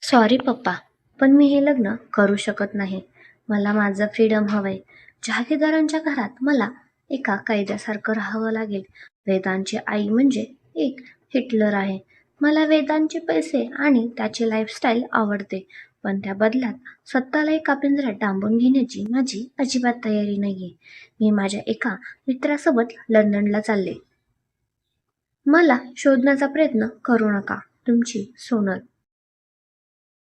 Sorry पप्पा, पण मी हे लग्न करू शकत नाही. मला माझं फ्रीडम हवंय. जहागीरदारांच्या घरात मला एका कैद्यासारखं राहावं लागेल. वेदांची आई म्हणजे एक हिटलर आहे. मला वेदांचे पैसे आणि त्याची लाईफस्टाईल आवडते, पण त्या बदल्यात स्वतःला एका पिंजऱ्यात डांबून घेण्याची माझी अजिबात तयारी नाहीये. मी माझ्या एका मित्रासोबत लंडनला चालले. मला शोधण्याचा प्रयत्न करू नका. तुमची सोनल.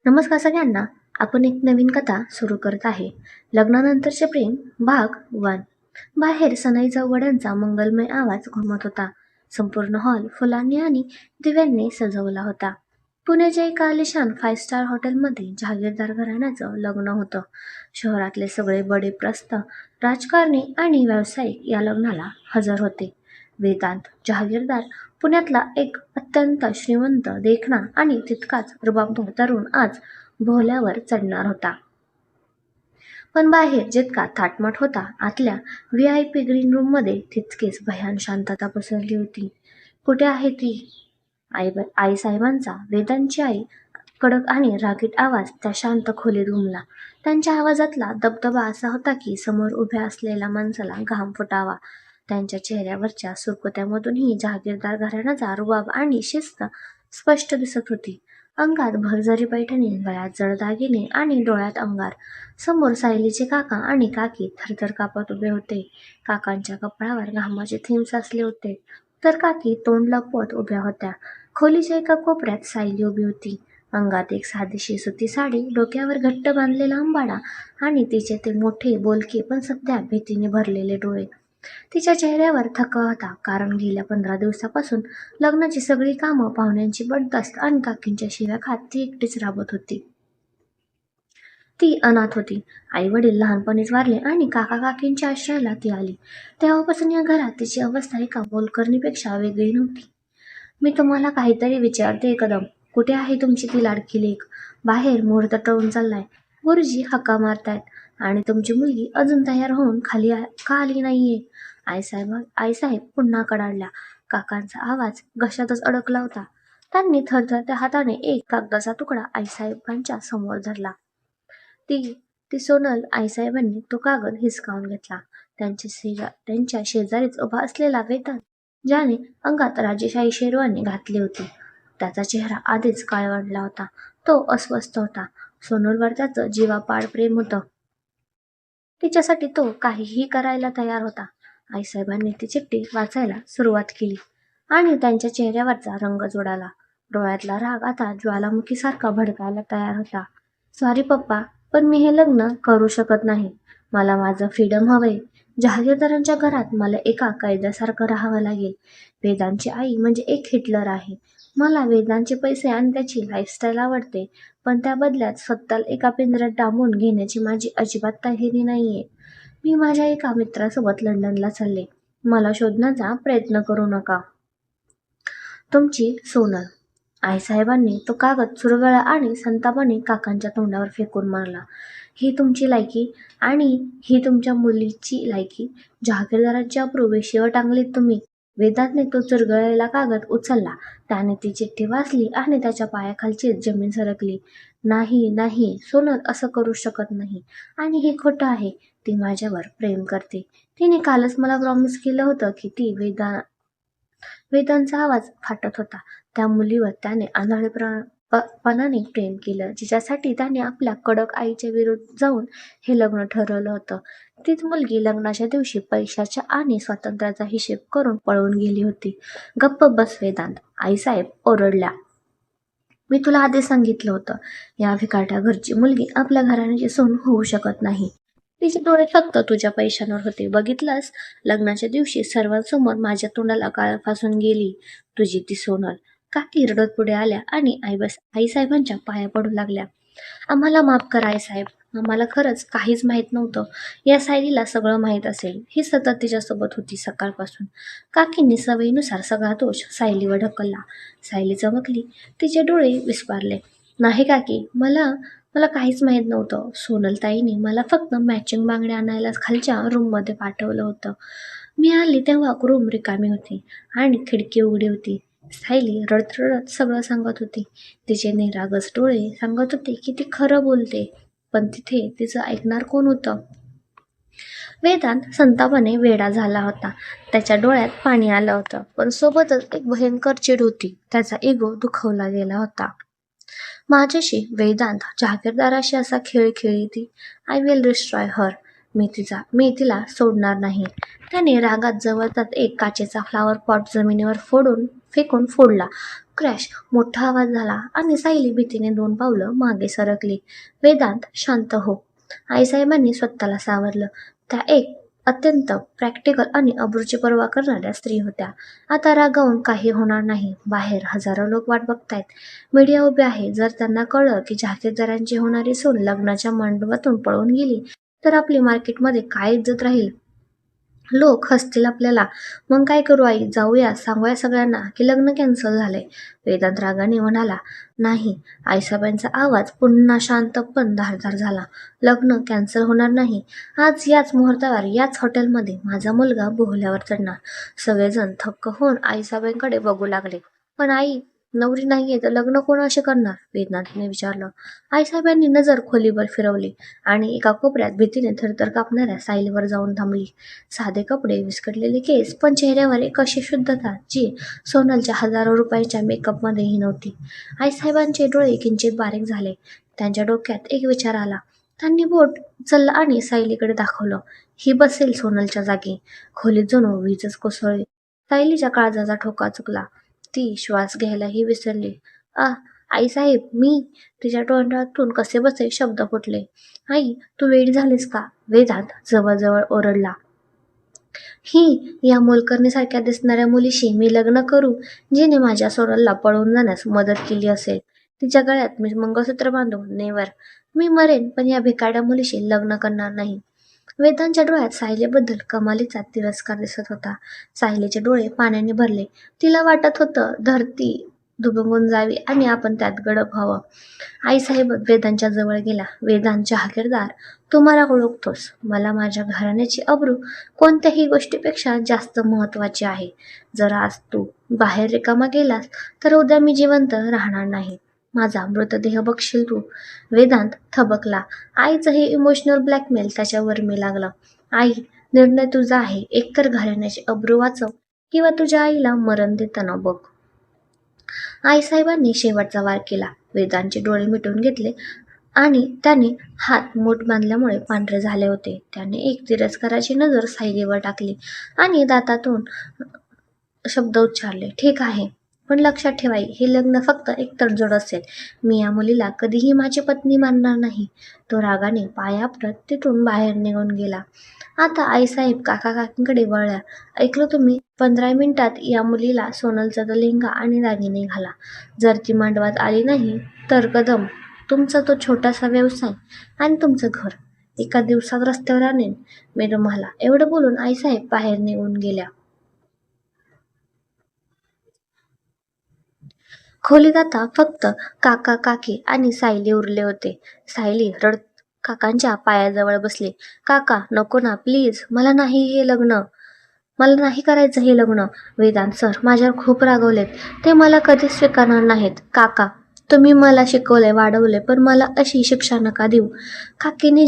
नमस्कार सगळ्यांना. आपण एक नवीन कथा सुरू करत आहे. लग्नानंतरचे प्रेम भाग 1. बाहेर सनई चौघड्यांचा मंगलमय आवाज घुमत होता. संपूर्ण हॉल फुलांनी आणि दिव्यांनी सजवला होता. पुण्याच्या एका आलिशान 5 स्टार हॉटेलमध्ये जहागीरदार घराण्याचं लग्न होतं. शहरातले सगळे बडे प्रस्थ, राजकारणी आणि व्यावसायिक या लग्नाला हजर होते. वेदांत जहागीरदार पुण्यातला एक अत्यंत श्रीमंत, देखणा आणि तितकाच रुबाबदार तरुण आज भोवल्यावर चढणार होता. पण बाहेर जितका थाटमाट होता, आतल्या VIP ग्रीन रूममध्ये तितकीच भयान शांतता पसरली होती. कुठे आहे ती? आईसाहेबांचा, वेदांची आई, कडक आणि रागीट आवाज त्या शांत खोलीत घुमला. त्यांच्या आवाजातला दबदबा असा होता की समोर उभ्या असलेल्या माणसाला घाम फुटावा. त्यांच्या चेहऱ्यावरच्या सुरकुत्यामधूनही जहागीरदार घराण्याचा रुबाब आणि शिस्त स्पष्ट दिसत होती. अंगात भरजरी पैठणी, गळ्यात जड दागिने आणि डोळ्यात अंगार. समोर सायलीचे काका आणि काकी थरथर कापत उभे होते. काकांच्या कपाळावर घामाचे थेंब साचले होते, तर काकी तोंड लपवत उभ्या होत्या. खोलीच्या एका कोपऱ्यात सायली उभी होती. अंगात एक साधीशी सुती साडी, डोक्यावर घट्ट बांधलेला अंबाडा आणि तिचे ते मोठे, बोलके पण सध्या भीतीने भरलेले डोळे. तिच्या चेहऱ्यावर थकवा होता, कारण गेल्या 15 दिवसापासून लग्नाची सगळी कामं, पाहुण्यांची बडदास्त आणि काकींच्या शिव्या खात ती एकटीच राबत होती. ती अनाथ होती. आई वडील लहानपणीच वारले आणि काका काकींच्या आश्रयाला ती आली. तेव्हापासून या घरात तिची अवस्था एका मोलकरणीपेक्षा वेगळी नव्हती. मी तुम्हाला काहीतरी विचारते कदम. कुठे आहे तुमची ती लाडकी लेक? बाहेर मुहूर्त टळून चाललाय. गुरुजी हक्का मारतायत आणि तुमची मुलगी अजून तयार होऊन का आली नाहीये? आईसाहेब पुन्हा कडाडल्या. काकांचा आवाज घशातच अडकला होता. त्यांनी थरथरत्या हाताने एक कागदाचा तुकडा आईसाहेबांच्या समोर धरला. ती ती सोनल. आईसाहेबांनी तो कागद हिसकावून घेतला. त्यांच्या शेजारीच उभा असलेला वेदांत, ज्याने अंगात राजेशाही शेरवानी घातली होती, त्याचा चेहरा आधीच काळवंडला होता. तो अस्वस्थ होता. सोनलवर त्याचं जीवापाड प्रेम होतं. तिच्यासाठी तो काहीही करायला तयार होता. आईसाहेबांनी ती चिठ्ठी वाचायला सुरुवात केली आणि त्यांच्या चेहऱ्यावरचा रंग जोडाला. डोळ्यातला राग आता ज्वालामुखीसारखा भडकायला तयार होता. सॉरी पप्पा, पण मी हे लग्न करू शकत नाही. मला माझं फ्रीडम हवंय. जहागीरदारांच्या घरात मला एका कैद्यासारखं राहावं लागेल. वेदांची आई म्हणजे एक हिटलर आहे. मला वेदांचे पैसे आणि त्याची लाईफस्टाईल आवडते, पण त्या बदल्यात स्वतःला एका पिंजऱ्यात डांबून घेण्याची माझी अजिबात तयारी नाहीये. मी माझ्या एका मित्रासोबत लंडनला चालले. मला शोधण्याचा प्रयत्न करू नका. तुमची सोनल. आईसाहेबांनी तो कागद चुरगळला आणि संतापाने काकांच्या तोंडावर फेकून मारला. ही तुमची लायकी आणि ही तुमच्या मुलीची लायकी. जहागीरदारांची अप्रू वेशीवर टांगलीत तुम्ही. वेदांतने तो चुरगळलेला कागद उचलला. त्याने ती चिठ्ठी वाचली आणि त्याच्या पायाखालची जमीन सरकली. नाही नाही, सोनल असं करू शकत नाही. आणि हे खोटं आहे. ती माझ्यावर प्रेम करते. तिने कालच मला प्रॉमिस केलं होतं की ती वेदांचा आवाज फाटत होता. त्या मुलीवर त्याने आंधळेपणाने प्रेम केलं, जिच्यासाठी त्याने आपल्या कडक आईच्या विरुद्ध जाऊन हे लग्न ठरवलं होतं. तीच मुलगी लग्नाच्या दिवशी पैशाच्या आणि स्वातंत्र्याचा हिशेब करून पळून गेली होती. गप्प बस वेदांत, आईसाहेब ओरडल्या. मी तुला आधी सांगितलं होतं, या भिकारट्या घरची मुलगी आपल्या घराण्याची सून होऊ शकत नाही. तिचे डोळे फक्त तुझ्या पैशांवर होते. बघितलंस, लग्नाच्या दिवशी सर्वांसमोर माझ्या तोंडाला काळं फासून गेली तुझी ती सोनल. काकी रडत पुढे आल्या आणि आईसाहेबांच्या पाया पडू लागल्या. आम्हाला माफ करा आईसाहेब. आम्हाला खरंच काहीच माहीत नव्हतं. या सायलीला सगळं माहीत असेल. ही सतत तिच्यासोबत होती सकाळपासून. काकींनी सवयीनुसार सगळा दोष सायलीवर ढकलला. सायली चमकली. तिचे डोळे विस्फारले. नाही काकी, मला मला काहीच माहीत नव्हतं. सोनलताईंनी मला फक्त मॅचिंग बांगड्या आणायला खालच्या रूममध्ये पाठवलं होतं. मी आली तेव्हा रूम रिकामी होती आणि खिडकी उघडी होती. सायली रडत रडत सगळं सांगत होती. तिचे निरागस डोळे सांगत होते की ती खरं बोलते, पण तिथे तिचं ऐकणार कोण होतं? वेदांत संतापाने वेडा झाला होता. त्याच्या डोळ्यात पाणी आलं होतं, पण सोबतच एक भयंकर चिड होती. त्याचा इगो दुखावला गेला होता. माझ्याशी वेदांत जहागीरदाराशी असा खेळ खेळी ती. आय विल डिस्ट्रॉय हर. मी तिला सोडणार नाही. त्याने रागात जवळचाच एक काचेचा फ्लावर पॉट जमिनीवर फेकून फोडला. क्रॅश मोठा आवाज झाला आणि सायली भीतीने 2 पावलं मागे सरकली. वेदांत, शांत हो. आईसाहेबांनी स्वतःला सावरलं. त्या एक अत्यंत प्रॅक्टिकल आणि अब्रूची पर्वा करणाऱ्या स्त्री होत्या. आता रागावून काही होणार नाही. बाहेर हजारो लोक वाट बघतायत. मीडिया उभे आहे. जर त्यांना कळलं की जहागीरदारांची होणारी सून लग्नाच्या मंडपातून पळून गेली तर आपली मार्केटमध्ये काय इज्जत राहील? लोक हसतील आपल्याला. मग काय करू आई? जाऊया, सांगूया सगळ्यांना की लग्न कॅन्सल झालंय. वेदांत रागाने म्हणाला. नाही. आईसाहेबांचा आवाज पुन्हा शांत पण धारदार झाला. लग्न कॅन्सल होणार नाही. आज याच मुहूर्तावर याच हॉटेलमध्ये माझा मुलगा बोहल्यावर चढणार. सगळेजण थक्क होऊन आईसाहेबांकडे बघू लागले. पण आई नवरी नाहीये तर लग्न कोणाशी करणार? वेदांतने विचारलं. आईसाहेबांनी नजर खोलीवर फिरवली आणि एका कोपऱ्यात भीतीने थरथर कापणाऱ्या सायलीवर जाऊन थांबली. साधे कपडे, विस्कटलेले केस, पण चेहऱ्यावर एक अशी शुद्धता जी सोनलच्या हजारो रुपयांच्या मेकअपमध्येही नव्हती. आईसाहेबांचे डोळे किंचित बारीक झाले. त्यांच्या डोक्यात एक विचार आला. त्यांनी बोट चललं आणि सायलीकडे दाखवलं. ही बसेल सोनलच्या जागी. खोलीत जणू वीजच कोसळली. सायलीच्या काळजाचा ठोका चुकला. ती श्वास घ्यायलाही विसरली. आईसाहेब, मी. तिच्या तोंडातून कसे बसे शब्द फुटले. आई, तू वेडी झालीस का? वेदांत जवळजवळ ओरडला. ही या मोलकरणीसारख्या दिसणाऱ्या मुलीशी मी लग्न करू, जिने माझ्या सोनलला पळून जाण्यास मदत केली असेल. तिच्या गळ्यात मी मंगळसूत्र बांधू? नेव्हर. मी मरेन, पण या भिकारड्या मुलीशी लग्न करणार नाही. वेदांच्या डोळ्यात सायलीबद्दल कमालीचा तिरस्कार दिसत होता. सायलीचे डोळे पाण्याने भरले. तिला वाटत होतं धरती दुभंगून जावी आणि आपण त्यात गडप व्हावं. आईसाहेब वेदांच्या जवळ गेला. वेदांत, जहागीरदार, तू मला ओळखतोस. मला माझ्या घराण्याची अब्रू कोणत्याही गोष्टीपेक्षा जास्त महत्वाची आहे. जर आज तू बाहेर रिकामा गेलास तर उद्या मी जिवंत राहणार नाही. माझा मृतदेह बघशील तू. वेदांत थबकला. आईचं हे इमोशनल ब्लॅकमेल त्याच्यावर मी लागलं. आई, निर्णय तुझा आहे. एकतर घराण्याची अब्रू वाचव किंवा तुझ्या आईला मरण देताना बघ. आईसाहेबांनी शेवटचा वार केला. वेदांतचे डोळे मिटून घेतले आणि त्याने हात मूठ बांधल्यामुळे पांढरे झाले होते. त्याने एक तिरस्काराची नजर सायलीवर टाकली आणि दातातून शब्द उच्चारले. ठीक आहे, पण लक्षात ठेवाई, हे लग्न फक्त एक तडजोड असेल. मी या मुलीला कधीही माझी पत्नी मानणार नाही. तो रागाने पाय आपटत तिथून बाहेर निघून गेला. आता आईसाहेब काका काकींकडे वळल्या. ऐकलं तुम्ही? 15 मिनिटात या मुलीला सोनलचा लेहंगा आणि दागिने घाला. जर ती मांडवात आली नाही तर कदम, तुमचा तो छोटासा व्यवसाय आणि तुमचं घर एका दिवसात रस्त्यावर आणेन मी तुम्हाला. एवढं बोलून आईसाहेब बाहेर निघून गेल्या. खोलीत आता फक्त काका काकी आणि सायली उरले होते. सायली रडत काकांच्या पायाजवळ बसली. काका, नको ना प्लीज, मला नाही करायचं हे लग्न. वेदांत सर माझ्यावर खूप रागवलेत. ते मला कधीच स्वीकारणार नाहीत. काका, तुम्ही मला शिकवले, वाढवले, पण मला अशी शिक्षा नका देऊ. काकीने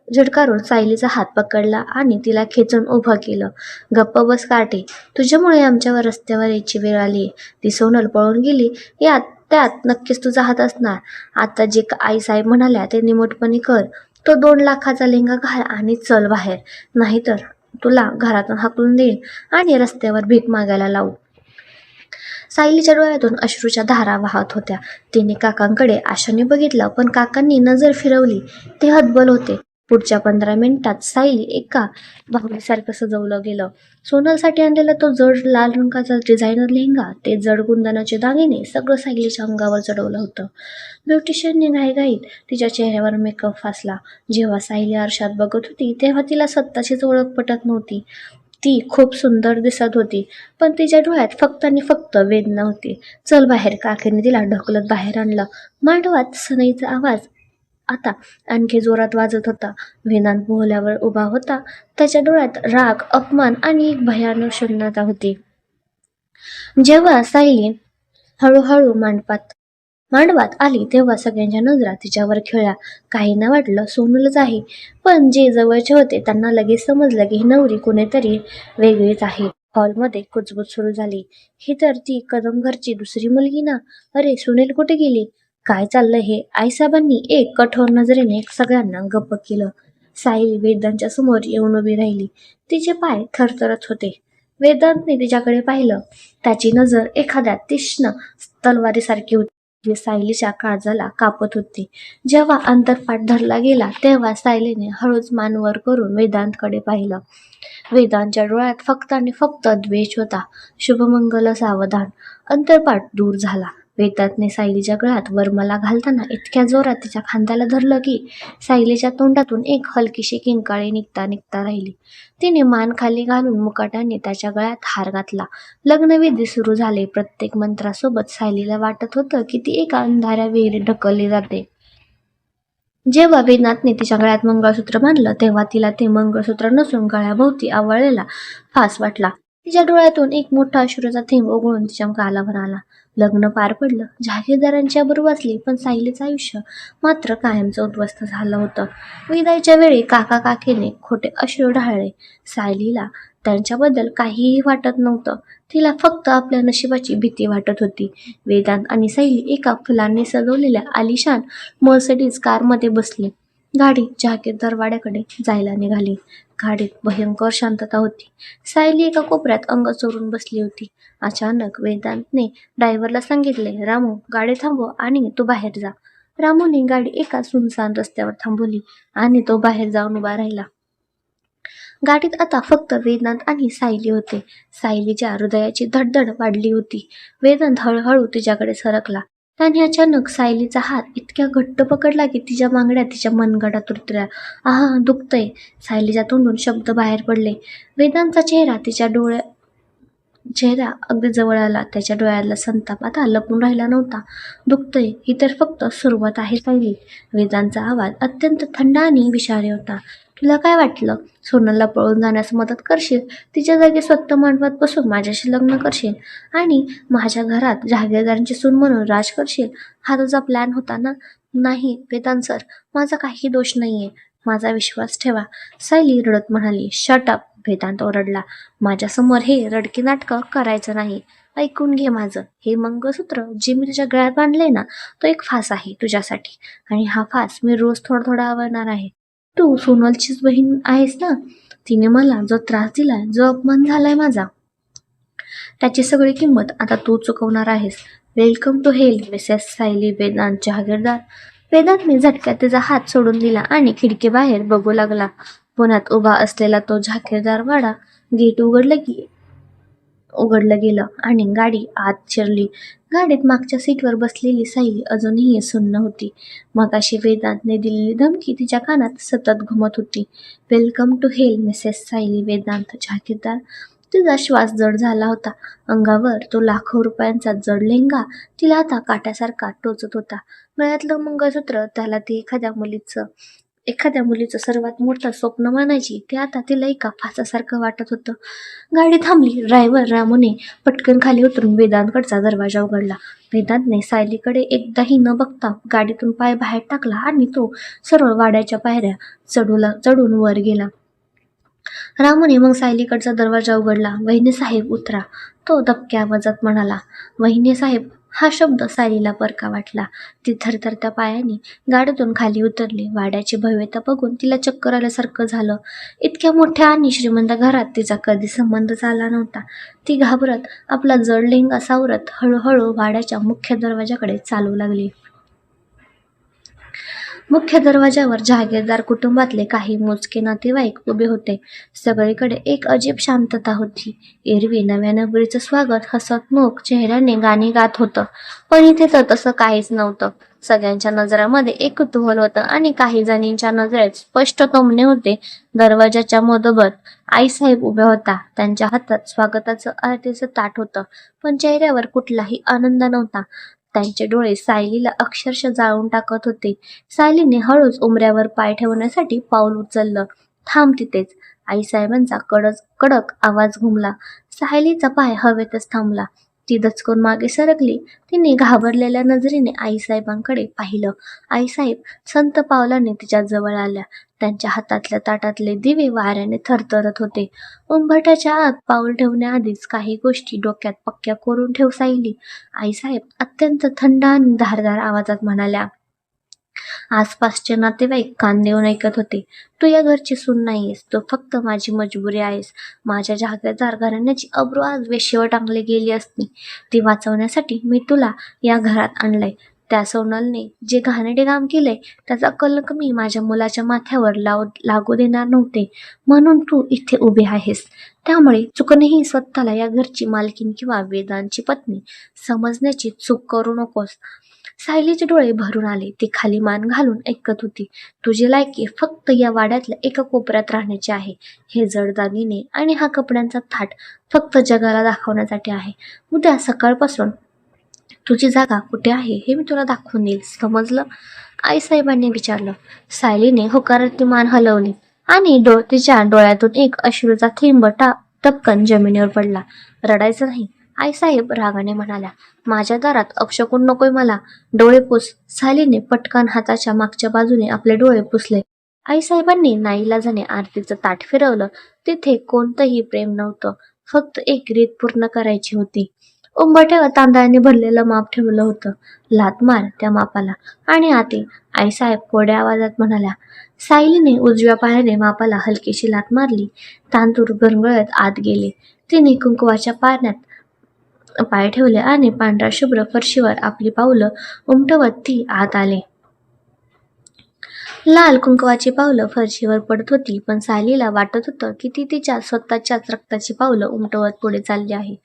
झिडकारून सायलीचा हात पकडला आणि तिला खेचून उभं केलं. गप्प बस कार्टे. तुझ्यामुळे आमच्यावर रस्त्यावर यायची वेळ आली. ती सोनल पळून गेली त्यात नक्कीच तुझा हात असणार. आता जे आईसाहेब म्हणाल्या ते निमूटपणे कर. तो 2 लाखाचा लेहंगा घाल आणि चल बाहेर. नाहीतर तुला घरातून हाकलून देईन आणि रस्त्यावर भीक मागायला लावू. सायलीच्या डोळ्यातून अश्रूच्या धारा वाहत होत्या. तिने काकांकडे आशाने बघितलं, पण काकांनी नजर फिरवली. ते हतबल होते. पुढच्या 15 मिनिटात सायली एका बाहुलीसारखं सजवलं गेलं. सोनलसाठी आणलेला तो जड लाल रंगाचा डिझायनर लेहंगा, ते जड कुंदनाचे दागिने, सगळं सायलीच्या अंगावर चढवलं होतं. ब्युटिशियनने घाईघाईत तिच्या चेहऱ्यावर मेकअप फासला. जेव्हा सायली आरशात बघत होती तेव्हा तिला स्वतःचीच ओळख पटत नव्हती. ती खूप सुंदर दिसत होती, पण तिच्या डोळ्यात फक्त आणि फक्त वेदना होती. चल बाहेर. काकीने तिला ढकलत बाहेर आणलं. मांडवात सनईचा आवाज आता आणखी जोरात वाजत होता. वेदांत बोहल्यावर उभा होता. त्याच्या डोळ्यात राग, अपमान आणि एक भयानक शून्यता होती. जेव्हा सायली हळूहळू मांडवात आली तेव्हा सगळ्यांच्या नजरा तिच्यावर खिळल्या. काहींना वाटलं सोनलच आहे, पण जे जवळचे होते त्यांना लगेच समजलं की ही नवरी कुणीतरी वेगळीच आहे. हॉलमध्ये कुजबूज सुरू झाली. ही तर ती कदम घरची दुसरी मुलगी ना? अरे सुनील कुठे गेली? काय चाललंय हे? आईसाहेबांनी एक कठोर नजरेने सगळ्यांना गप्प केलं. सायली वेदांच्या समोर येऊन उभी राहिली. तिचे पाय थरथरत होते. वेदांतने तिच्याकडे पाहिलं. त्याची नजर एखाद्या तीक्ष्ण तलवारीसारखी होती, जी सायलीच्या काळजाला कापत होती. जेव्हा अंतरपाठ धरला गेला तेव्हा सायलीने हळूच मान वर करून वेदांतकडे पाहिलं. वेदांच्या डोळ्यात फक्त आणि फक्त द्वेष होता. शुभमंगल सावधान. अंतरपाठ दूर झाला. वेदांतने सायलीच्या गळ्यात वरमाला घालताना इतक्या जोरात तिच्या खांद्याला धरलं की सायलीच्या तोंडातून एक हलकीशी किंकाळी निघता निघता राहिली. तिने मान खाली घालून मुकाट्याने त्याच्या गळ्यात हार घातला. लग्नविधी सुरू झाले. प्रत्येक मंत्रासोबत सायलीला वाटत होतं की ती एका अंधाऱ्या विहिरीत ढकलली जाते. जेव्हा वेदांतने तिच्या गळ्यात मंगळसूत्र बांधलं तेव्हा तिला ते मंगळसूत्र नसून गळ्याभोवती आवळलेला फास वाटला. तिच्या डोळ्यातून एक मोठा अश्रूचा थेंब ओघळून तिच्या गालावर आला. लग्न पार पडलं. जहागीरदारांची आबरू वाचली, पण सायलीचं आयुष्य मात्र कायमचं उद्ध्वस्त झालं होतं. विदाईच्या वेळी काका काकीने खोटे अश्रू ढाळले. सायलीला त्यांच्याबद्दल काहीही वाटत नव्हतं. तिला फक्त आपल्या नशिबाची भीती वाटत होती. वेदांत आणि सायली एका फुलांनी सजवलेल्या आलिशान मर्सिडीज कारमध्ये बसली. गाडी जहागीरदार वाड्याकडे जायला निघाली. गाडीत भयंकर शांतता होती. सायली एका कोपऱ्यात अंग चोरून बसली होती. अचानक वेदांतने ड्रायव्हरला सांगितले, रामू गाडी थांबव आणि तू बाहेर जा. रामूने गाडी एका सुनसान रस्त्यावर थांबवली आणि तो बाहेर जाऊन उभा राहिला. गाडीत आता फक्त वेदांत आणि सायली होते. सायलीच्या हृदयाची धडधड वाढली होती. वेदांत हळूहळू तिच्याकडे सरकला. त्याने अचानक सायलीचा हात इतक्या घट्ट पकडला की तिच्या मांगड्या तिच्या मनगटात उतरल्या. आहा, दुखतंय. सायलीच्या तोंडून शब्द बाहेर पडले. वेदांतचा चेहरा अगदी जवळ आला. त्याच्या डोळ्यातला संताप आता लपून राहिला नव्हता. दुखतंय ही तर फक्त सुरुवात आहे सायली. वेदांतचा आवाज अत्यंत थंड आणि विषारी होता. तुला काय वाटलं? सोनलला पळून जाण्यास मदत करशील? तिच्या जागी स्वतः मांडवात बसून माझ्याशी लग्न करशील आणि माझ्या घरात जहागीरदारांची सून म्हणून राज करशील? हा तुझा प्लॅन होता ना? नाही वेदांत सर, माझा काही दोष नाहीये. माझा विश्वास ठेवा. सायली रडत म्हणाली. Shut up. वेदांत ओरडला. माझ्यासमोर हे रडकी नाटकं करायचं नाही. ऐकून घे माझं. हे मंगळसूत्र जे मी तुझ्या गळ्यात बांधलंय ना, तो एक फास आहे तुझ्यासाठी. आणि हा फास मी रोज थोडा थोडा आवडणार आहे. तू सोनलचीच बहीण आहेस ना? तिने मला जो त्रास दिलाय, जो अपमान झालाय माझा, त्याची सगळी किंमत आता तू चुकवणार आहेस. Welcome to hell Mrs Sayali Vedant Jahagirdar. वेदांतने झटक्यात तिचा हात सोडून दिला आणि खिडकीबाहेर बघू लागला. पुण्यात उभा असलेला तो जहागीरदार वाडा गेट उघडलं गेलं आणि गाडी आत शिरली. गाडीत मागच्या सीटवर बसलेली सायली अजूनही सुन्न होती. मगाशी वेदांतने दिलेली धमकी तिच्या कानात सतत घुमत होती. Welcome to hell Mrs Sayali Vedant Jahagirdar. तिचा श्वास जड झाला होता. अंगावर तो लाखो रुपयांचा जड लेंगा तिला आता काट्यासारखा टोचत होता. गळ्यातलं मंगळसूत्र त्याला ती एखाद्या मुलीचं सर्वात मोठं स्वप्न मानायची, ते आता तिला एका फासासारखं वाटत होतं. गाडी थांबली. ड्रायव्हर रामूने पटकन खाली उतरून वेदांतकडचा दरवाजा उघडला. वेदांतने सायलीकडे एकदाही न बघता गाडीतून पाय बाहेर टाकला आणि तो सरळ वाड्याच्या पायऱ्या चढून वर गेला. रामूने मग सायलीकडचा दरवाजा उघडला. वहिनी साहेब उतरा, तो दबक्या आवाजात म्हणाला. वहिनी साहेब हा शब्द सायलीला परका वाटला. ती थरथरत्या पायाने गाडीतून खाली उतरली. वाड्याची भव्यता बघून तिला चक्कर आल्यासारखं झालं. इतक्या मोठ्या आणि श्रीमंत घरात तिचा कधी संबंध झाला नव्हता. ती घाबरत आपला जड लेंगा सावरत हळूहळू वाड्याच्या मुख्य दरवाजाकडे चालू लागली. मुख्य दरवाजावर जहागीरदार कुटुंबातले काही मोजके नातेवाईक उभे होते. सगळीकडे एक अजीब शांतता होती. एरवी नव्या नवरीचं स्वागत हसतमुख चेहऱ्याने गाणी गात होतं, पण इथे तर तसं काहीच नव्हतं. सगळ्यांच्या नजरामध्ये एक कुतूहल होतं आणि काही जणींच्या नजरेत स्पष्ट टोमणे होते. दरवाजाच्या मधोमध आईसाहेब उभ्या होत्या. त्यांच्या हातात स्वागताचं आरतीचं ताट होतं, पण चेहऱ्यावर कुठलाही आनंद नव्हता. त्यांचे डोळे सायलीला अक्षरशः जाळून टाकत होते. सायलीने हळूच उमऱ्यावर पाय ठेवण्यासाठी पाऊल उचललं. थांब तिथेच. आईसाहेबांचा कडक आवाज घुमला. सायलीचा पाय हवेतच थांबला. ती दचकून मागे सरकली. तिने घाबरलेल्या नजरेने आईसाहेबांकडे पाहिलं. आईसाहेब संत पावलाने तिच्या जवळ आल्या. त्यांच्या हातातल्या ताटातले दिवे वाऱ्याने थरथरत होते. उंबरठ्याच्या आत पाऊल ठेवण्याआधीच काही गोष्टी डोक्यात पक्क्या करून ठेव सायली, आईसाहेब अत्यंत थंड आणि धारदार आवाजात म्हणाल्या. आसपासचे नातेवाईक कान देऊन ऐकत होते. तू या घरची सून नाहीयेस, तू फक्त माझी मजबुरी आहेस. माझ्या जहागीरदार घराण्याची अब्रू आज वेशीवर टांगली गेली असती. ती वाचवण्यासाठी मी तुला या घरात आणलंय. त्या सोनलने जे घाणेरडे काम केलंय त्याचा कलंक मी माझ्या मुलाच्या माथ्यावर लागू देणार नव्हते, म्हणून तू इथे उभी आहेस. त्यामुळे चुकूनही स्वतःला या घरची मालकीण किंवा वेदांची पत्नी समजण्याची चूक करू नकोस. सायलीचे डोळे भरून आले. ती खाली मान घालून ऐकत होती. तुझी लायकी फक्त या वाड्यातल्या एका कोपऱ्यात राहण्याची आहे. हे जड दागिने आणि हा कपड्यांचा थाट फक्त जगाला दाखवण्यासाठी आहे. उद्या सकाळपासून तुझी जागा कुठे आहे हे मी तुला दाखवून देईल, समजलं? आईसाहेबांनी विचारलं. सायलीने होकारार्थी मान हलवली आणि तिच्या डोळ्यातून एक अश्रूचा थेंब टपकन जमिनीवर पडला. रडायचं नाही, आईसाहेब रागाने म्हणाल्या. माझ्या दारात अपशकून नकोय मला. डोळे पुस. सायलीने पटकन हाताच्या मागच्या बाजूने आपले डोळे पुसले. आईसाहेबांनी नाईलाजाने आरतीचं ताट फिरवलं. तिथे कोणतंही प्रेम नव्हतं, फक्त एक रीत पूर्ण करायची होती. उंबरठ्यावर तांदळाने भरलेलं माप ठेवलं होतं. लाथ मार त्या मापाला आणि आते, आईसाहेब कोड्या आवाजात म्हणाल्या. सायलीने उजव्या पायाने मापाला हलकीशी लाथ मारली. तांदूळ गरगळत आत गेले. तिने कुंकवाच्या पाण्यात पाय ठेवले आणि पांढऱ्या शुभ्र फरशीवर आपली पावलं उमटवत ती आत आले. लाल कुंकवाची पावलं फरशीवर पडत होती, पण सायलीला वाटत होतं की ती तिच्या स्वतःच्याच रक्ताची पावलं उमटवत पुढे चालली आहे.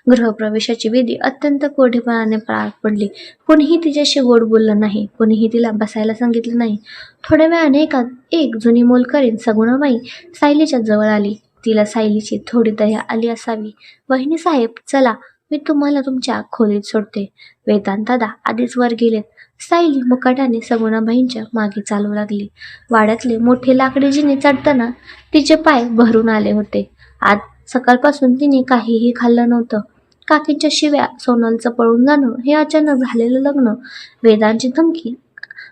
गृहप्रवेशाची विधी अत्यंत कोढेपणाने पार पडली. कोणीही तिच्याशी गोड बोललं नाही. कोणीही तिला बसायला सांगितलं नाही. थोड्या वेळाने एक जुनी मोलकरीण सगुणाबाई सायलीच्या जवळ आली. तिला सायलीची थोडी दया आली असावी. वहिनी साहेब, चला, मी तुम्हाला तुमच्या खोलीत सोडते. वेदांत दादा आधीच वर गेलेत. सायली मुकाट्याने सगुणाबाईंच्या मागे चालू लागली. वाड्यातले मोठे लाकडी जिने चढताना तिचे पाय भरून आले होते. आज सकाळपासून तिने काहीही खाल्लं नव्हतं. काकीच्या शिव्या, सोनलचं पळून जाणं, हे अचानक झालेलं लग्न, वेदांची धमकी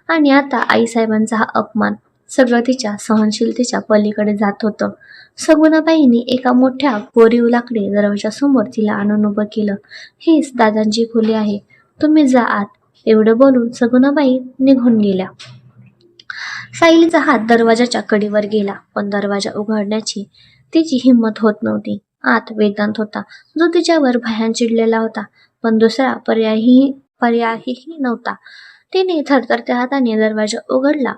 आणि आता आईसाहेबांचा हा अपमान, सगळं तिच्या सहनशीलतेच्या पलीकडे जात होतं. सगुणाबाईंनी एका मोठ्या कोरीव लाकडी दरवाजासमोर तिला आणून उभं केलं. हीच दादांची खोली आहे, तुम्ही जा आत. एवढं बोलून सगुणाबाई निघून गेल्या. सायलीचा हात दरवाजाच्या कडीवर गेला, पण दरवाजा उघडण्याची तिची हिंमत होत नव्हती. आत वेदांत होता, जो तिच्यावर भयान चिडलेला होता, पण दुसरा पर्यायही नव्हता. तिने थरथरत्या हाताने दरवाजा उघडला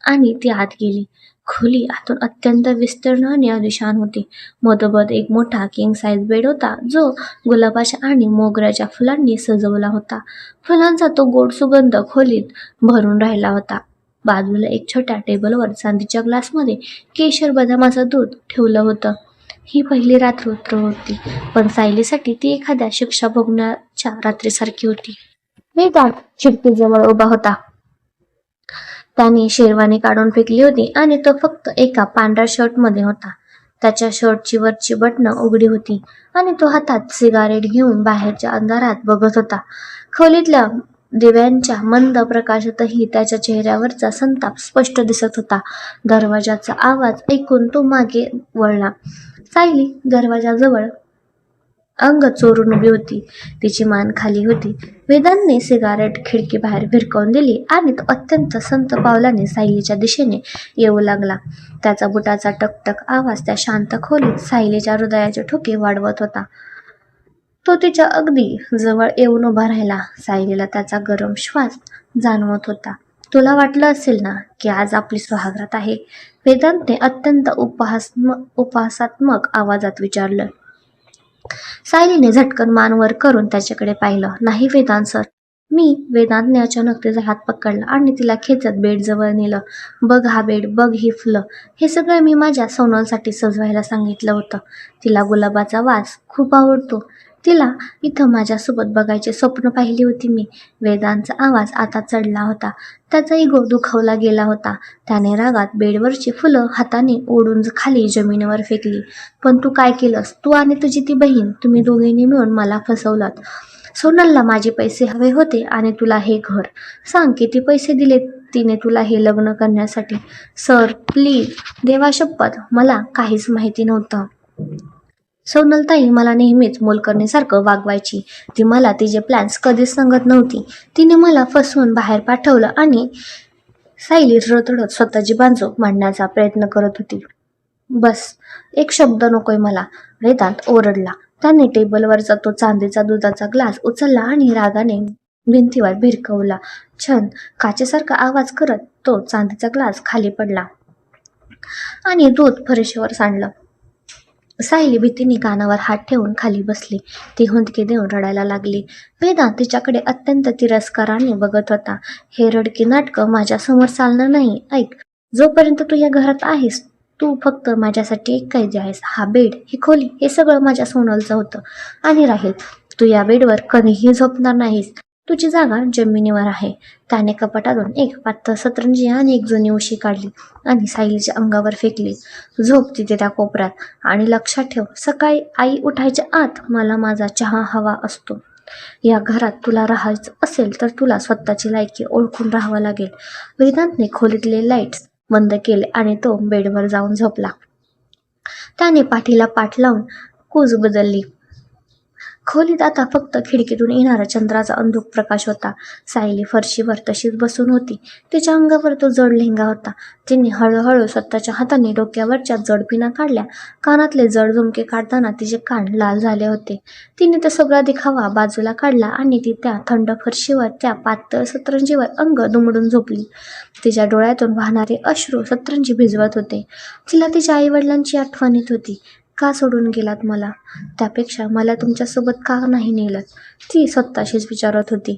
आणि ती आत गेली. खोली आतून अत्यंत विस्तीर्ण आणि आलिशान होती. मधोमध एक मोठा किंग साईज बेड होता, जो गुलाबाच्या आणि मोगऱ्याच्या फुलांनी सजवला होता. फुलांचा तो गोड सुगंध खोलीत भरून राहिला होता. बाजूला एक छोट्या टेबलवर चांदीच्या ग्लासमध्ये केशर बदामाचं दूध ठेवलं होतं. ही पहिली रात्र होती, पण सायलीसाठी ती एखाद्या शिक्षा भोगण्याच्या रात्रीसारखी होती. वेदांत खिडकीजवळ उभा होता. त्याने शेरवानी काढून फेकली होती आणि तो फक्त एका पांढऱ्या शर्टमध्ये होता. त्याच्या शर्टची वरची बटणं उघडी होती आणि तो हातात सिगारेट घेऊन बाहेरच्या अंधारात बघत होता. खोलीतल्या दिव्यांच्या मंद प्रकाशातही त्याच्या चेहऱ्यावरचा संताप स्पष्ट दिसत होता. दरवाजाचा आवाज ऐकून तो मागे वळला. सायली दरवाजाजवळ अंग चोरून उभी होती. तिची मान खाली होती. वेदांतने सिगारेट खिडकी बाहेर भिरकावून दिली आणि तो अत्यंत संत पावलाने सायलीच्या दिशेने येऊ लागला. त्याचा बुटाचा टकटक आवाज त्या शांत खोलीत सायलीच्या हृदयाचे ठोके वाढवत होता. तो तिच्या अगदी जवळ येऊन उभा राहिला. सायलीला त्याचा गरम श्वास जाणवत होता. तुला वाटलं असेल ना की आज आपली सुहागरात आहे? वेदांतने अत्यंत उपहासात्मक आवाजात विचारलं. सायलीने झटकन मान वर करून त्याच्याकडे पाहिलं. नाही वेदांत सर, मी. वेदांतने अचानक तिचा हात पकडला आणि तिला खेचत बेड जवळ नेलं. बघ हा बेड, बघ ही फुलं, हे सगळं मी माझ्या सोनलसाठी सजवायला सांगितलं होतं. तिला गुलाबाचा वास खूप आवडतो. तिला इथं माझ्यासोबत बघायचे स्वप्न पाहिली होती मी. वेदांचा आवाज आता चढला होता. त्याचा इगो दुखावला गेला होता. त्याने रागात बेडवरची फुलं हाताने ओढून खाली जमिनीवर फेकली. पण तू काय केलंस? तू आणि तुझी ती बहीण, तुम्ही दोघींनी मिळून मला फसवलात. सोनलला माझे पैसे हवे होते आणि तुला हे घर. सांग किती पैसे दिले तिने तुला हे लग्न करण्यासाठी? सर प्लीज, देवाशपथ मला काहीच माहिती नव्हतं. सोनलताई मला नेहमीच मोलकरणीसारखं वागवायची. ती मला तिचे प्लॅन्स कधीच सांगत नव्हती. तिने मला फसवून बाहेर पाठवलं आणि सायली रडत स्वतःची बाजू मांडण्याचा प्रयत्न करत होती. बस, एक शब्द नकोय मला, वेदांत ओरडला. त्याने टेबलवरचा तो चांदीचा दुधाचा ग्लास उचलला आणि रागाने भिंतीवर भिरकवला. छन, काचेसारखा आवाज करत तो चांदीचा ग्लास खाली पडला आणि दूध फरशीवर सांडलं. सायली भीतीने कानावर हात ठेवून खाली बसली. ती हुंदके देऊन रडायला लागली. वेदांत तिच्याकडे अत्यंत तिरस्काराने बघत होता. हे रडकी नाटकं माझ्यासमोर चालणार नाही. ऐक, जोपर्यंत तू या घरात आहेस, तू फक्त माझ्यासाठी एक कैदी आहेस. हा बेड, ही खोली, हे सगळं माझ्या सोनलचं होतं आणि राहील. तू या बेडवर कधीही झोपणार नाहीस. तुझी जागा जमिनीवर आहे. त्याने कपाटातून एक पातळ सतरंजी आणि एक जुनी उशी काढली आणि सायलीच्या अंगावर फेकली. झोप तिथे त्या कोपऱ्यात आणि लक्षात ठेव, सकाळी आई उठायच्या आत मला माझा चहा हवा असतो. या घरात तुला राहायचं असेल तर तुला स्वतःची लायकी ओळखून राहावं लागेल. वेदांतने खोलीतले लाईट्स बंद केले आणि तो बेडवर जाऊन झोपला. त्याने पाठीला पाठ लावून कूज बदलली. खोलीत आता फक्त खिडकीतून येणारा चंद्राचा अंधुक प्रकाश होता. सायली फरशीवर तशीच बसून होती. तिच्या अंगावर तो जड लेंगा होता. तिने हळूहळू स्वतःच्या हाताने डोक्यावरच्या जड पिना काढल्या. कानातले जड झुमके काढताना तिचे कान लाल झाले होते. तिने तो सगळा दिखावा बाजूला काढला आणि ती त्या थंड फरशीवर त्या पातळ सतरंजीवर अंग दुमडून झोपली. तिच्या डोळ्यातून वाहणारे अश्रू सतरंजी भिजवत होते. तिला तिच्या आईवडिलांची आठवण येत होती. का सोडून गेलात मला? त्यापेक्षा मला तुमच्यासोबत का नाही नेलं? ती स्वतःशीच विचारत होती.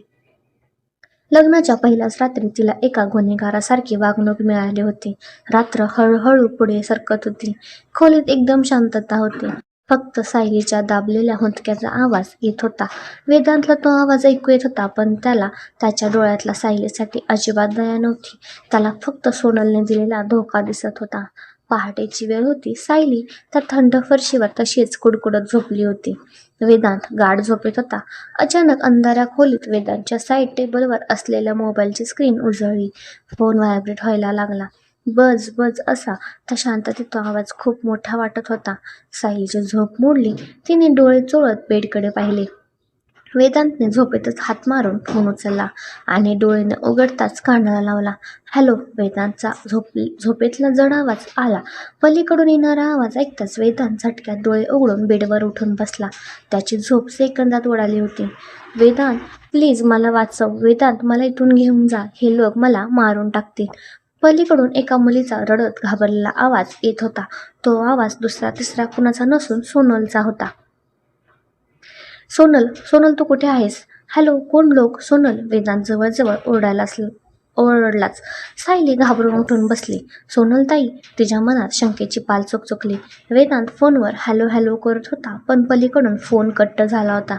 लग्नाच्या पहिल्याच रात्री तिला एका गुन्हेगारासारखी वागणूक मिळाली होती. रात्र हळूहळू पुढे सरकत होती. खोलीत एकदम शांतता होती. फक्त सायलीच्या दाबलेल्या हुंदक्याचा आवाज येत होता. वेदांतला तो आवाज ऐकू येत होता, पण त्याला त्याच्या डोळ्यातला सायलीसाठी अजिबात दया नव्हती. त्याला फक्त सोनलने दिलेला धोका दिसत होता. पहाटेची वेळ होती. सायली त्या थंड फरशीवर तशीच कुडकुडत झोपली होती. वेदांत गाढ झोपेत होता. अचानक अंधाऱ्या खोलीत वेदांतच्या साईड टेबलवर असलेल्या मोबाईलची स्क्रीन उजळली. फोन व्हायब्रेट व्हायला लागला. बज बज असा त्या शांततेत तो आवाज खूप मोठा वाटत होता. सायलीची झोप मोडली. तिने डोळे चोळत बेडकडे पाहिले. वेदांतने झोपेतच हात मारून फोन उचलला आणि डोळे उघडताच कानाला लावला. हॅलो, वेदांतचा झोपेतला जड आवाज आला. पलीकडून येणारा आवाज ऐकताच वेदांत झटक्यात डोळे उघडून बेडवर उठून बसला. त्याची झोप सेकंदात उडाली होती. वेदांत प्लीज मला वाचव. वेदांत मला इथून घेऊन जा. हे लोक मला मारून टाकतील. पलीकडून एका मुलीचा रडत घाबरलेला आवाज येत होता. तो आवाज दुसरा तिसरा कुणाचा नसून सोनलचा होता. सोनल, सोनल तू कुठे आहेस? हॅलो, कोण लोक? सोनल, वेदांत जवळजवळ ओरडलाच. सायली घाबरून उठून बसली. सोनलताई, तिच्या मनात शंकेची पाल चुकचुकली. वेदांत फोनवर हॅलो हॅलो करत होता, पण पलीकडून फोन कट्ट झाला होता.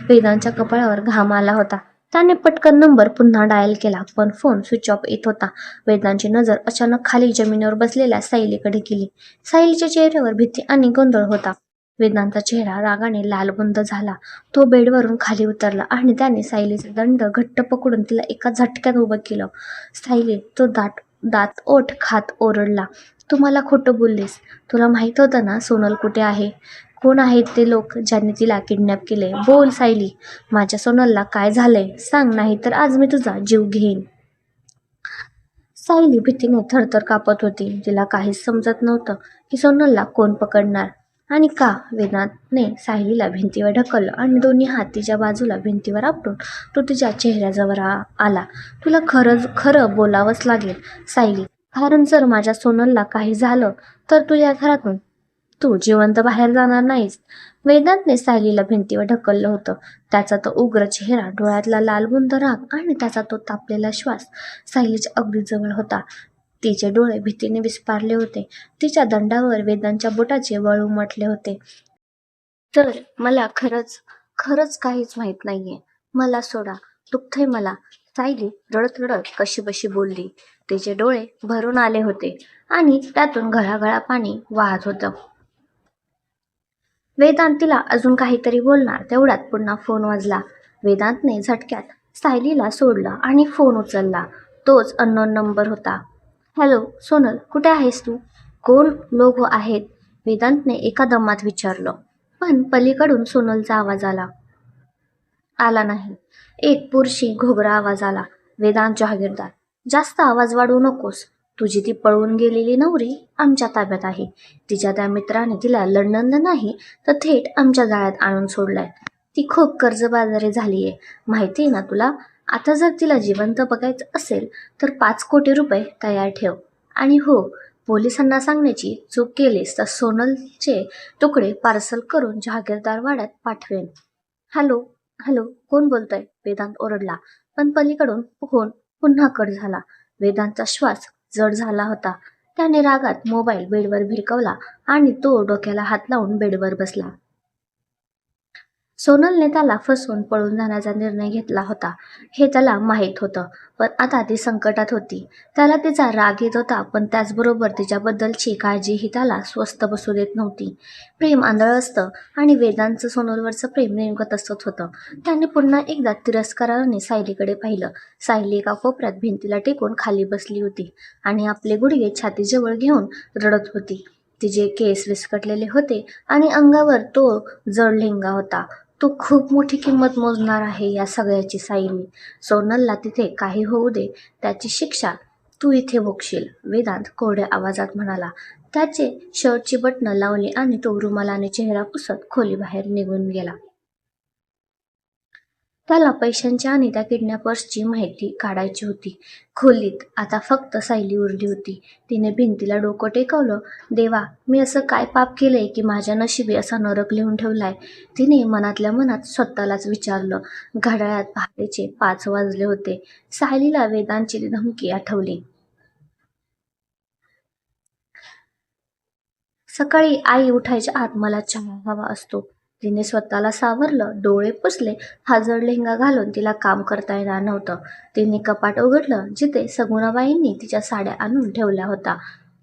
वेदांतच्या कपाळावर घाम आला होता. त्याने पटकन नंबर पुन्हा डायल केला, पण फोन स्विच ऑफ येत होता. वेदांतची नजर अचानक खाली जमिनीवर बसलेल्या सायलीकडे गेली. सायलीच्या चेहऱ्यावर भीती आणि गोंधळ होता. वेदांतचा चेहरा रागाने लालबुंद झाला. तो बेडवरून खाली उतरला आणि त्याने सायलीचे दंड घट्ट पकडून तिला एका झटक्यात उभं केलं. सायली, तो दात ओठ खात ओरडला. तू मला खोटं बोललीस. तुला माहित होतं ना सोनल कुठे आहे? कोण आहेत ते लोक ज्यांनी तिला किडनॅप केले? बोल सायली, माझ्या सोनलला काय झालंय सांग, नाही तर आज मी तुझा जीव घेईन. सायली भीतीने थरथर कापत होती. तिला काहीच समजत नव्हतं की सोनलला कोण पकडणार आणि का. वेदांतने सायलीला भिंतीवर ढकललं आणि दोन्ही हात तिच्या बाजूला भिंतीवर आपटून तो तिच्या चेहऱ्याजवळ आला. तुला खरं बोलावंच लागेल सायली, कारण जर माझ्या सोनलला काही झालं तर तू या घरातून जिवंत बाहेर जाणार नाहीस. वेदांतने सायलीला भिंतीवर ढकललं होतं. त्याचा तो उग्र चेहरा, डोळ्यातला लालबुंद राग आणि त्याचा तो तापलेला श्वास सायलीच्या अगदी जवळ होता. तिचे डोळे भीतीने विस्फारले होते. तिच्या दंडावर वेदांतच्या बोटाचे वळ उमटले होते. तर मला खरंच काहीच माहित नाहीये. मला सोडा. दुखतंय मला. सायली रडत रडत कशीबशी बोलली. तिचे डोळे भरून आले होते आणि त्यातून घळाघळा पाणी वाहत होतं. वेदांत तिला अजून काहीतरी बोलणार तेवढ्यात पुन्हा फोन वाजला. वेदांतने झटक्यात सायलीला सोडलं आणि फोन उचलला. तोच अननोन नंबर होता. हॅलो सोनल, कुठे आहेस तू? कोण लोक आहेत? वेदांतने एका दमात विचारलं. पण पलीकडून सोनलचा आवाज आला आला नाही. एक पुरशी घोगरा आवाज आला. वेदांत जहागीरदार, जास्त आवाज वाढवू नकोस. तुझी ती पळून गेलेली नवरी आमच्या ताब्यात आहे. तिच्या त्या मित्राने तिला लंडनला नाही तर थेट आमच्या जाळ्यात आणून सोडलाय. ती खूप कर्जबाजारी झालीये, माहितीये ना तुला? आता जर तिला जिवंत बघायचं असेल तर 5 कोटी रुपये तयार ठेव. आणि हो, पोलिसांना सांगण्याची चूक केलीस तर सोनलचे तुकडे पार्सल करून जहागीरदार वाड्यात पाठवेन. हॅलो हॅलो, कोण बोलतंय? वेदांत ओरडला. पण पलीकडून फोन पुन्हा कट झाला. वेदांतचा श्वास जड झाला होता. त्याने रागात मोबाईल बेडवर भिरकवला आणि तो डोक्याला हात लावून बेडवर बसला. सोनलने त्याला फसवून पळून जाण्याचा निर्णय घेतला होता हे त्याला माहीत होतं. पण आता ती संकटात होती. त्याला तिचा राग येत होता, पण त्याचबरोबर तिच्याबद्दलची काळजीही त्याला स्वस्थ बसू देत नव्हती. प्रेम आंधळं असतं आणि वेदांतचं सोनलवरचं प्रेम नेमकं तसंच होतं. त्याने पुन्हा एकदा तिरस्काराने सायलीकडे पाहिलं. सायली एका कोपऱ्यात भिंतीला टेकून खाली बसली होती आणि आपले गुडघे छातीजवळ घेऊन रडत होती. तिचे केस विस्कटलेले होते आणि अंगावर तो जड लेंगा होता. तू खूप मोठी किंमत मोजणार आहे या सगळ्याची सायली. सोनलला तिथे काही होऊ दे, त्याची शिक्षा तू इथे भोगशील, वेदांत कोरड्या आवाजात म्हणाला. त्याचे शर्टची बटणं लावली आणि तो रुमालाने चेहरा पुसत खोलीबाहेर निघून गेला. त्याला पैशांची आणि त्या किडनॅपर्सची माहिती काढायची होती. खोलीत आता फक्त सायली उरली होती. तिने भिंतीला डोकं टेकवलं. देवा, मी असं काय पाप केलंय की माझ्या नशिबी असा नरक लिहून ठेवलाय? तिने मनातल्या मनात स्वतःलाच विचारलं. घड्याळात पहाटेचे 5 वाजले होते. सायलीला वेदांची धमकी आठवली. सकाळी आई उठायच्या आत मला चहा हवा असतो. तिने स्वतःला सावरलं, डोळे पुसले. हा जड लेहंगा घालून तिला काम करता येणार नव्हतं. तिने कपाट उघडलं जिथे सगुणाबाईंनी तिच्या साड्या आणून ठेवल्या होत्या.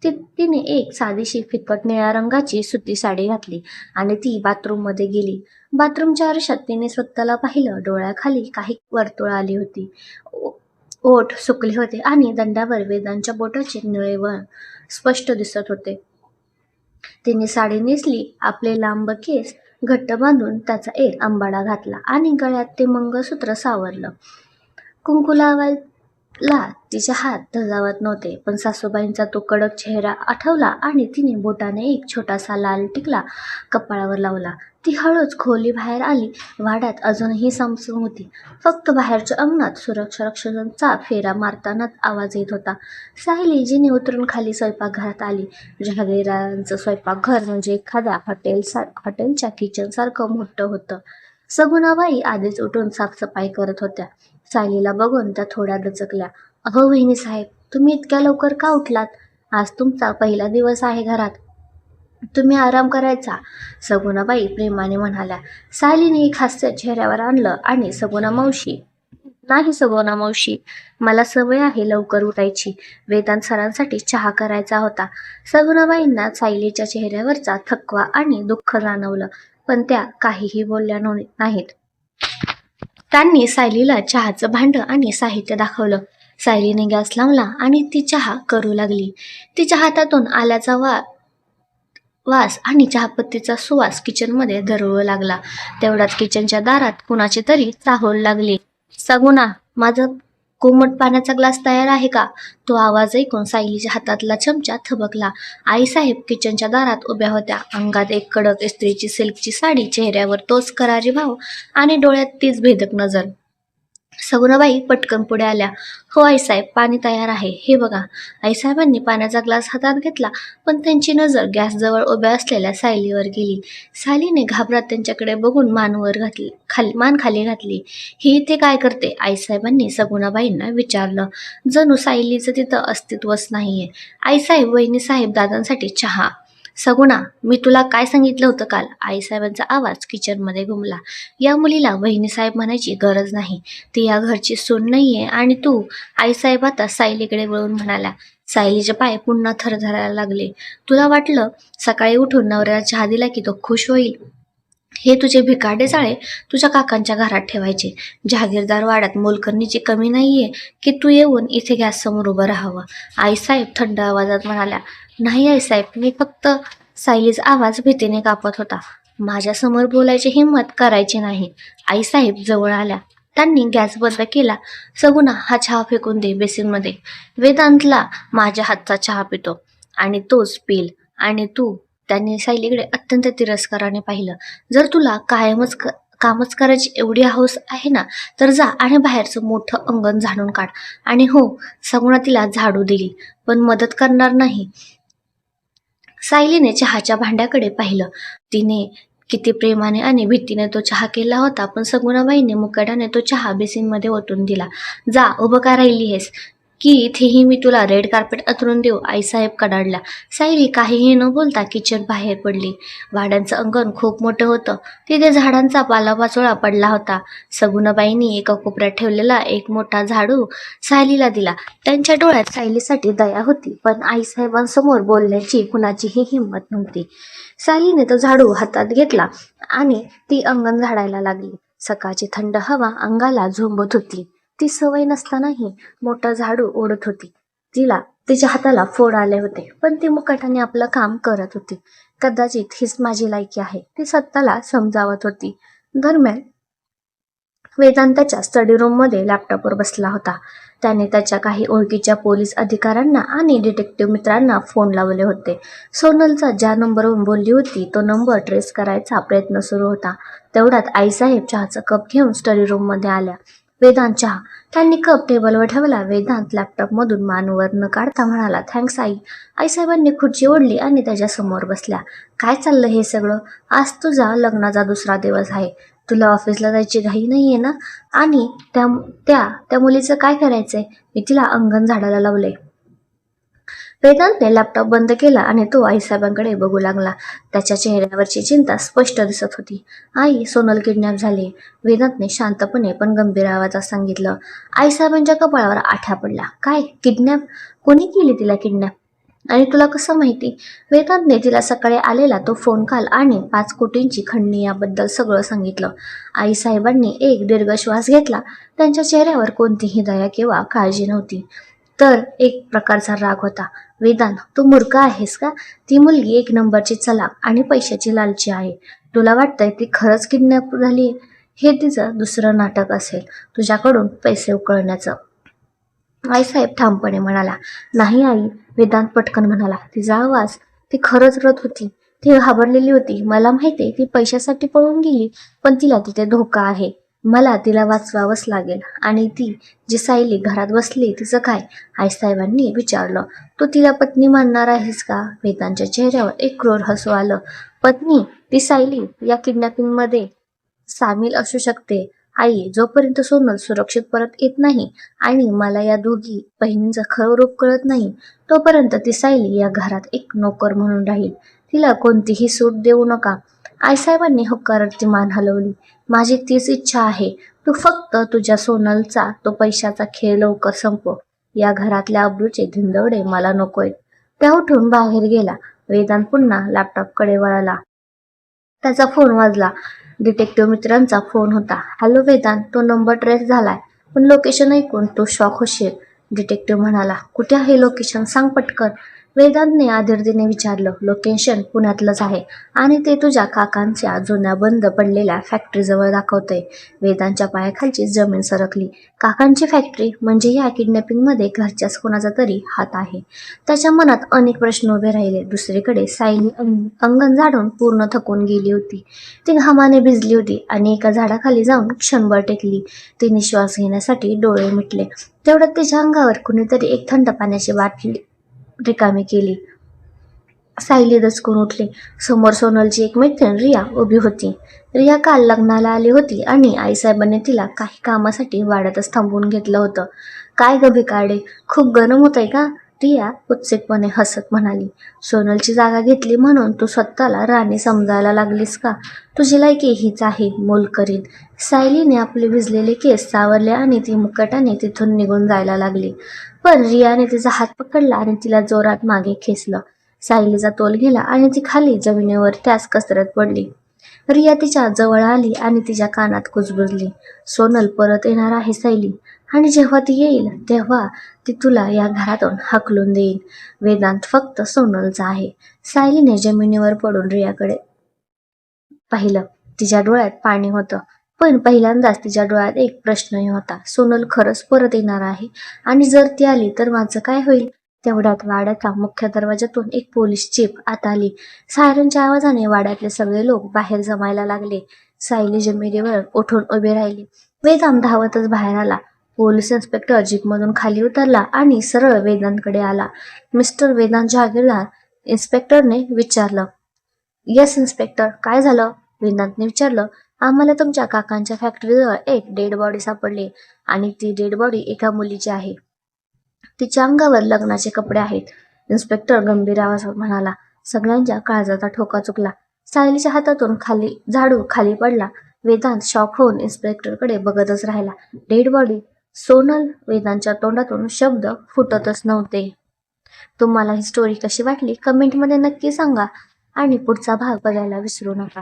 तिने एक साधीशी फिकट निळ्या रंगाची सुती साडी घातली आणि ती बाथरूममध्ये गेली. बाथरूमच्या आरशात तिने स्वतःला पाहिलं. डोळ्याखाली काही वर्तुळ आली होती. ओठ सुकले होते आणि दंडावर वेदांच्या बोटाचे निळे वळ स्पष्ट दिसत होते. तिने साडी नेसली. आपले लांब केस घट्ट बांधून त्याचा एक अंबाडा घातला आणि गळ्यात ते मंगळसूत्र सावरलं. कुंकू लावायला तिचे हात धजावत नव्हते, पण सासूबाईंचा तो कडक चेहरा आठवला आणि तिने बोटाने एक छोटासा लाल टिकला कपाळावर लावला. ती हळूच खोलीबाहेर आली. वाड्यात अजूनही समसम होती. फक्त बाहेरच्या अंगणात सुरक्षा रक्षकांचा फेरा मारतानाच आवाज येत होता. सायली जिने उतरून खाली स्वयंपाकघरात आली. जहागीरदारांचं स्वयंपाकघर म्हणजे एखाद्या हॉटेलच्या किचनसारखं मोठं होतं. सगुणाबाई आधीच उठून साफसफाई करत होत्या. सायलीला बघून त्या थोड्या दचकल्या. अहो वहिनीसाहेब, तुम्ही इतक्या लवकर का उठलात? आज तुमचा पहिला दिवस आहे घरात. तुम्ही आराम करायचा, सगुणाबाई प्रेमाने म्हणाल्या. सायलीने एक हास्य चेहऱ्यावर आणलं आणि नाही सगुणा मावशी, मला सवय आहे लवकर उठायची. वेदांत सरांसाठी चहा करायचा होता. सगुणाबाईंना सायलीच्या चेहऱ्यावरचा थकवा आणि दुःख जाणवलं, पण त्या काहीही बोलल्या नाहीत. त्यांनी सायलीला चहाचं भांडं आणि साहित्य दाखवलं. सायलीने गॅस लावला आणि ती चहा करू लागली. तिच्या हातातून आल्याचा वास आणि चहापत्तीचा सुवास किचनमध्ये दरवळू लागला. तेवढ्यात किचनच्या दारात कुणाची तरी चाहूल लागली. सगुणा, माझं कोमट पाण्याचा ग्लास तयार आहे का? तो आवाज ऐकून सायलीच्या हातातला चमचा थबकला. आईसाहेब किचनच्या दारात उभ्या होत्या. अंगात एक कडक इस्त्रीची सिल्कची साडी, चेहऱ्यावर तोच करारी भाव आणि डोळ्यात तीच भेदक नजर. सगुणाबाई पटकन पुढे आल्या. हो आईसाहेब, पाणी तयार आहे, हे बघा. आईसाहेबांनी पाण्याचा ग्लास हातात घेतला, पण त्यांची नजर गॅसजवळ उभ्या असलेल्या सायलीवर गेली. सायलीने घाबरत त्यांच्याकडे बघून मान खाली घातली. ही इथे काय करते? आईसाहेबांनी सगुणाबाईंना विचारलं. जणू सायलीचं तिथं अस्तित्वच नाहीये. आईसाहेब, वहिनीसाहेब, दादांसाठी चहा. सगुणा, मी तुला काय सांगितलं होतं काल? आईसाहेबांचा आवाज किचनमध्ये घुमला. या मुलीला वहिनीसाहेब म्हणायची गरज नाही. ती या घरची सून नाहीये. आणि तू? आईसाहेब आता सायलीकडे वळून म्हणाल्या. सायलीचे पाय पुन्हा थरथरायला लागले. तुला वाटलं सकाळी उठून नवऱ्याला चहा दिला की तो खुश होईल? हे तुझे भिकारडे जाळे तुझ्या काकांच्या घरात ठेवायचे. जहागीरदार वाड्यात मोलकरणीची कमी नाहीये की तू येऊन इथे गॅस समोर उभं राहावं. आईसाहेब थंड आवाजात म्हणाल्या. नाही आईसाहेब, मी फक्त. सायलीचा आवाज भीतीने कापत होता. माझ्यासमोर बोलायची हिंमत करायची नाही. आईसाहेब जवळ आल्या. त्यांनी गॅस बंद केला. सगुणा, हा चहा फेकून दे बेसिनमध्ये. वेदांतला माझ्या हातचा चहा पितो आणि तोच पील. आणि तू? त्यांनी सायलीकडे अत्यंत तिरस्काराने पाहिलं. जर तुला कामच करायची एवढी हौस आहे ना, तर जा आणि बाहेरचं मोठं अंगण झाडून काढ. आणि हो, सगुणा तिला झाडू दिली, पण मदत करणार नाही. सायलीने चहाच्या भांड्याकडे पाहिलं. तिने किती प्रेमाने आणि भीतीने तो चहा केला होता, पण सगुणाबाईने मुकाट्याने तो चहा बेसिनमध्ये ओतून दिला. जा, उभं का राहिली आहेस की इथेही मी तुला रेड कार्पेट अंथरून देऊ? आईसाहेब कडाडला. सायली काहीही न बोलता किचन बाहेर पडली. वाड्यांचं अंगण खूप मोठं होतं. तिथे झाडांचा पालापाचोळा पडला होता. सगुणाबाईंनी एका कोपऱ्यात ठेवलेला एक मोठा झाडू सायलीला दिला. त्यांच्या डोळ्यात सायलीसाठी दया होती, पण आईसाहेबांसमोर बोलण्याची कुणाचीही हिंमत नव्हती. सायलीने तो झाडू हातात घेतला आणि ती अंगण झाडायला लागली. सकाळची थंड हवा अंगाला झोंबत होती. ती सवय नसतानाही मोठा झाडू ओढत होती. तिच्या हाताला फोड आले होते, पण ती मुकाट्याने आपलं काम करत होती. कदाचित हीच माझी लायकी आहे, ती स्वतःला समजावत होती. दरम्यान वेदांताच्या स्टडी रूममध्ये लॅपटॉपवर बसला होता. त्याने त्याच्या काही ओळखीच्या पोलीस अधिकाऱ्यांना आणि डिटेक्टिव्ह मित्रांना फोन लावले होते. सोनलचा ज्या नंबरवरून बोलली होती तो नंबर ट्रेस करायचा प्रयत्न सुरू होता. तेवढ्यात आईसाहेब चहाचा कप घेऊन स्टडी रूममध्ये आल्या. वेदांत चहा. त्यांनी कप टेबलवर ठेवला. वेदांत लॅपटॉपमधून मान वर न काढता म्हणाला, थँक्स आई. आईसाहेबांनी खुर्ची ओढली आणि त्याच्यासमोर बसल्या. काय चाललं हे सगळं? आज तुझा लग्नाचा दुसरा दिवस आहे. तुला ऑफिसला जायची घाई नाहीये ना? आणि त्या मुलीचं काय करायचंय? मी तिला अंगण झाडायला लावलंय. वेदांतने लॅपटॉप बंद केला आणि तो आईसाहेबांकडे बघू लागला. त्याच्या चेहऱ्यावरची चिंता स्पष्ट दिसत होती. आई, सोनल किडनॅप झाली. वेदांतने शांतपणे पण गंभीर आवाजात सांगितलं. आईसाहेबांच्या कपाळावर आठ्या पडला. काय किडनॅप? कोणी केली तिला किडनॅप? आणि तुला कसं माहिती? वेदांतने तिला सकाळी आलेला तो फोन कॉल आणि 5 कोटींची खंडणी याबद्दल सगळं सांगितलं. आईसाहेबांनी एक दीर्घ श्वास घेतला. त्यांच्या चेहऱ्यावर कोणतीही दया किंवा काळजी नव्हती, तर एक प्रकारचा राग होता. वेदांत, तू मूर्ख आहेस का? ती मुलगी एक नंबरची चलाक आणि पैशाची लालची आहे. तुला वाटतंय ती खरंच किडनॅप झाली? हे तिचं दुसरं नाटक असेल, तुझ्याकडून पैसे उकळण्याचं. आईसाहेब ठामपणे म्हणाला. नाही आई. वेदांत पटकन म्हणाला. तिचा आवाज. ती खरंच रडत होती. ती घाबरलेली होती. मला माहितीये ती पैशासाठी पळून गेली, पण तिला तिथे धोका आहे. मला तिला वाचवावंच लागेल. आणि ती जी सायली घरात बसली तिचं काय? आईसाहेबांनी विचारलं. तू तिला पत्नी मानणार आहेस का? वेदांतच्या चेहऱ्यावर एक क्रूर हसू आलं. पत्नी? ती सायली या किडनॅपिंगमध्ये सामील असू शकते आई, जोपर्यंत सोनल सुरक्षित परत येत नाही आणि मला या दोघी बहिणींचं खरं रूप कळत नाही, तोपर्यंत ती सायली या घरात एक नोकर म्हणून राहील. तिला कोणतीही सूट देऊ नका. आईसाहेबांनी होकारार्थी मान हलवली. माझी तीच इच्छा आहे. तू फक्त तुझ्या सोनलचा तो पैशाचा खेळ लवकर संपव. या घरातल्या अब्रूचे धिंदवडे मला नकोय. त्या उठून बाहेर गेला. वेदांत पुन्हा लॅपटॉपकडे वळाला. त्याचा फोन वाजला. डिटेक्टिव्ह मित्रांचा फोन होता. हॅलो वेदांत, तो नंबर ट्रेस झालाय, पण लोकेशन ऐकून तू शॉक होशील. डिटेक्टिव्ह म्हणाला. कुठे आहे लोकेशन? सांग पटकन. वेदांतने आधीरतेने विचारलं. लोकेशन पुण्यातलंच आहे आणि ते तुझ्या काकांच्या जुन्या बंद पडलेल्या फॅक्टरीजवळ दाखवतंय. वेदांतच्या पायाखालची जमीन सरकली. काकांची फॅक्टरी? म्हणजे या किडनॅपिंगमध्ये घरच्याच कोणाचा तरी हात आहे. त्याच्या मनात अनेक प्रश्न उभे राहिले. दुसरीकडे सायली अंगण झाडून पूर्ण थकून गेली होती. ती घामाने भिजली होती आणि एका झाडाखाली जाऊन क्षणभर टेकली. तिने श्वास घेण्यासाठी डोळे मिटले. तेवढ्यात तिच्या अंगावर कुणीतरी एक थंड पाण्याची बाटली रिकामी केली. सायली दचकून उठली. समोर सोनलची एक मैत्रीण रिया उभी होती. रिया काल लग्नाला आली होती आणि आईसाहेबांनी तिला काही कामासाठी वाड्यातच थांबवून घेतलं होतं. काय ग भिकारडे, खूप गरम होतंय का? रिया उत्सुकपणे हसत म्हणाली, सोनलची जागा घेतली म्हणून तू स्वतःला राणी समजायला लागलीस का? तुझी लायकी हीच आहे, मोल करीन. सायलीने आपले भिजलेले केस सावरले आणि ती मुकाट्याने तिथून निघून जायला लागली. पण रियाने तिचा हात पकडला आणि तिला जोरात मागे खेचलं. सायलीचा तोल गेला आणि ती खाली जमिनीवर त्यास कसरत पडली. रिया तिच्या जवळ आली आणि तिच्या कानात कुजबुजली, सोनल परत येणार आहे सायली, आणि जेव्हा ती येईल तेव्हा ती तुला या घरातून हाकलून देईल. वेदांत फक्त सोनलचा आहे. सायलीने जमिनीवर पडून रियाकडे पाहिलं. तिच्या डोळ्यात पाणी होतं. पण पहिल्यांदाच तिच्या डोळ्यात एक प्रश्नही होता. सोनल खरंच परत येणार आहे? आणि जर ती आली तर माझं काय होईल? तेवढ्यात वाड्याच्या मुख्य दरवाजातून एक पोलीस जीप आत आली. सायरनच्या आवाजाने वाड्यातले सगळे लोक बाहेर जमायला लागले. सायली जमिनीवर उठून उभी राहिली. वेदांत धावतच बाहेर आला. पोलीस इन्स्पेक्टर जीपमधून खाली उतरला आणि सरळ वेदांतकडे आला. मिस्टर वेदांत जहागीरदार, इन्स्पेक्टरने विचारलं. येस इन्स्पेक्टर, काय झालं? वेदांतने विचारलं. आम्हाला तुमच्या काकांच्या फॅक्टरीजवळ एक डेड बॉडी सापडली आणि ती डेड बॉडी एका मुलीची आहे. तिच्या अंगावर लग्नाचे कपडे आहेत. इन्स्पेक्टर गंभीर आवाजात म्हणाला. सगळ्यांच्या काळजाचा ठोका चुकला. सायलीच्या हातातून झाडू खाली पडला. वेदांत शॉक होऊन इन्स्पेक्टरकडे बघतच राहिला. Dead body? सोनल? वेदांतच्या तोंडातून शब्द फुटतच नव्हते. तुम्हाला ही स्टोरी कशी वाटली कमेंटमध्ये नक्की सांगा आणि पुढचा भाग बघायला विसरू नका.